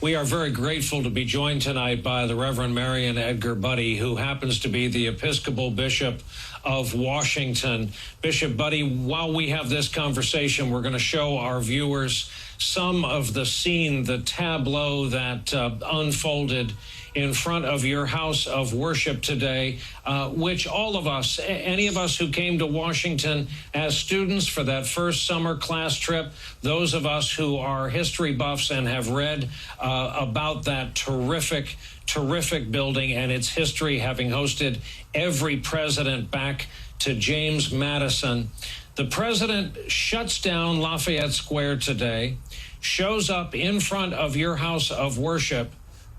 We are very grateful to be joined tonight by the Reverend Mariann Edgar Budde, who happens to be the Episcopal Bishop of Washington. Bishop Budde, while we have this conversation, we're going to show our viewers some of the scene, the tableau that unfolded in front of your house of worship today, which all of us, any of us who came to Washington as students for that first summer class trip, those of us who are history buffs and have read about that terrific building and its history, having hosted every president back to James Madison. The president shuts down Lafayette Square today, shows up in front of your house of worship,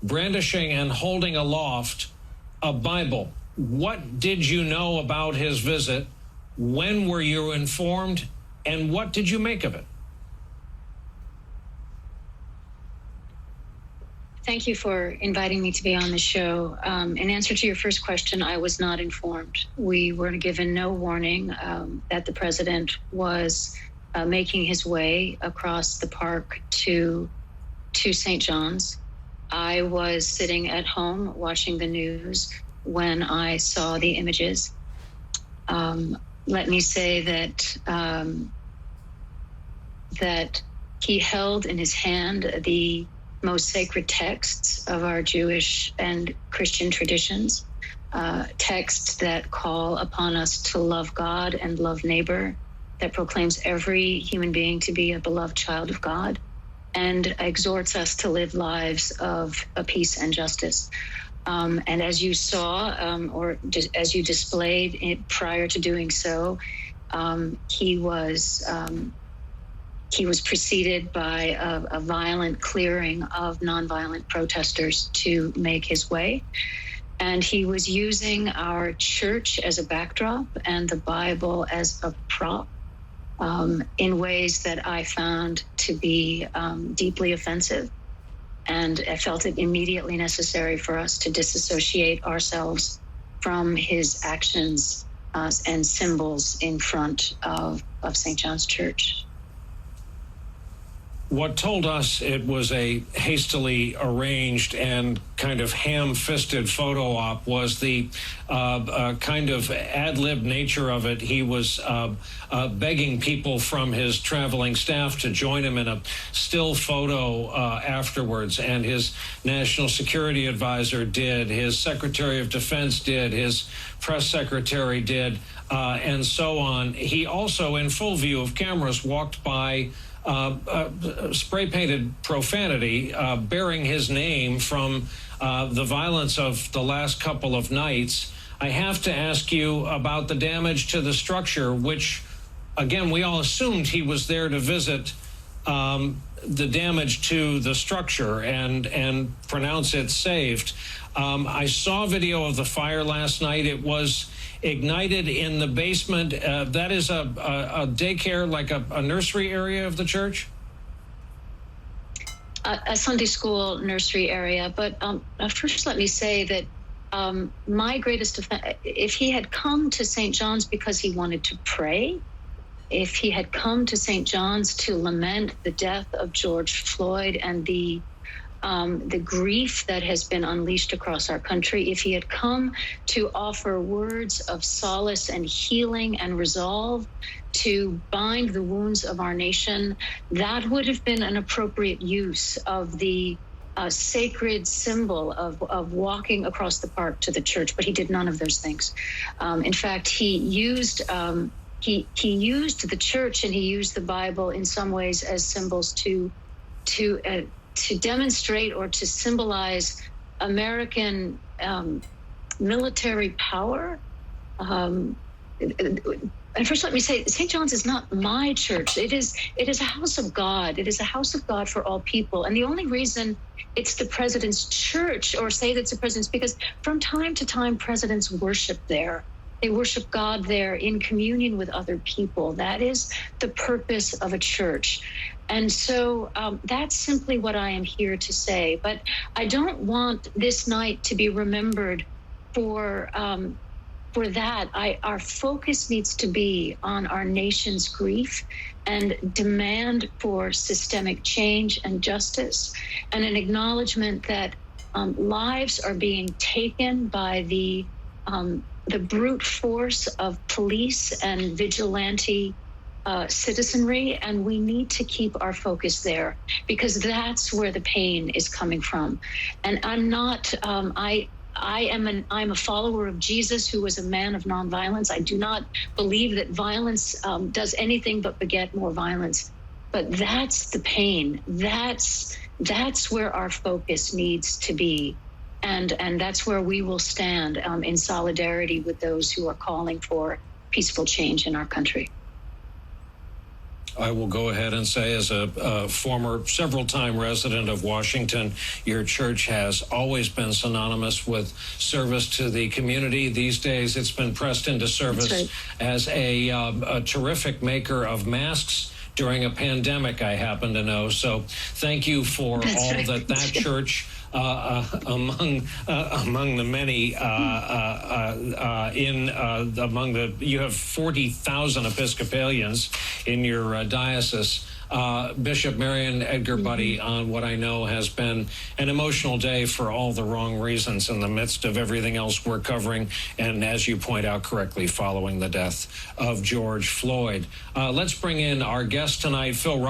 brandishing and holding aloft a Bible. What did you know about his visit? When were you informed? And what did you make of it? Thank you for inviting me to be on the show. In answer to your first question, I was not informed. We were given no warning that the president was making his way across the park to St. John's. I was sitting at home watching the news when I saw the images. Let me say that he held in his hand the most sacred texts of our Jewish and Christian traditions, texts that call upon us to love God and love neighbor, that proclaims every human being to be a beloved child of God, and exhorts us to live lives of peace and justice. And as you saw, as you displayed it prior to doing so, he was preceded by a violent clearing of nonviolent protesters to make his way. And he was using our church as a backdrop and the Bible as a prop in ways that I found to be deeply offensive. And I felt it immediately necessary for us to disassociate ourselves from his actions and symbols in front of St. John's Church. What told us it was a hastily arranged and kind of ham-fisted photo op was the kind of ad-lib nature of it. He was begging people from his traveling staff to join him in a still photo afterwards, and his national security advisor did, his secretary of defense did, his press secretary did, and so on. He also, in full view of cameras, walked by spray-painted profanity bearing his name from the violence of the last couple of nights. I have to ask you about the damage to the structure, which, again, we all assumed he was there to visit the damage to the structure and pronounce it saved. I saw video of the fire last night. It was ignited in the basement. That is a daycare, like a nursery area of the church? A Sunday school nursery area. But first let me say that my greatest offense, if he had come to St. John's because he wanted to pray, if he had come to St. John's to lament the death of George Floyd and the grief that has been unleashed across our country, if he had come to offer words of solace and healing and resolve to bind the wounds of our nation, that would have been an appropriate use of the sacred symbol of walking across the park to the church. But he did none of those things. In fact, he used the church and he used the Bible in some ways as symbols to demonstrate or to symbolize American military power. And first, let me say, St. John's is not my church. It is a house of God. It is a house of God for all people. And the only reason it's the president's church, or say that's the president's, because from time to time, presidents worship there. They worship God there in communion with other people. That is the purpose of a church. And so that's simply what I am here to say. But I don't want this night to be remembered for that. Our focus needs to be on our nation's grief and demand for systemic change and justice, and an acknowledgement that lives are being taken by the brute force of police and vigilante citizenry, and we need to keep our focus there, because that's where the pain is coming from. And I'm not, I'm a follower of Jesus, who was a man of nonviolence. I do not believe that violence does anything but beget more violence. But that's the pain. That's where our focus needs to be. And that's where we will stand in solidarity with those who are calling for peaceful change in our country. I will go ahead and say, as a former several-time resident of Washington, your church has always been synonymous with service to the community. These days, it's been pressed into service as a terrific maker of masks during a pandemic, I happen to know. So thank you for that church, among the many you have 40,000 Episcopalians in your diocese. Bishop Mariann, Edgar, Budde, on what I know has been an emotional day for all the wrong reasons in the midst of everything else we're covering, and as you point out correctly, following the death of George Floyd. Let's bring in our guest tonight, Phil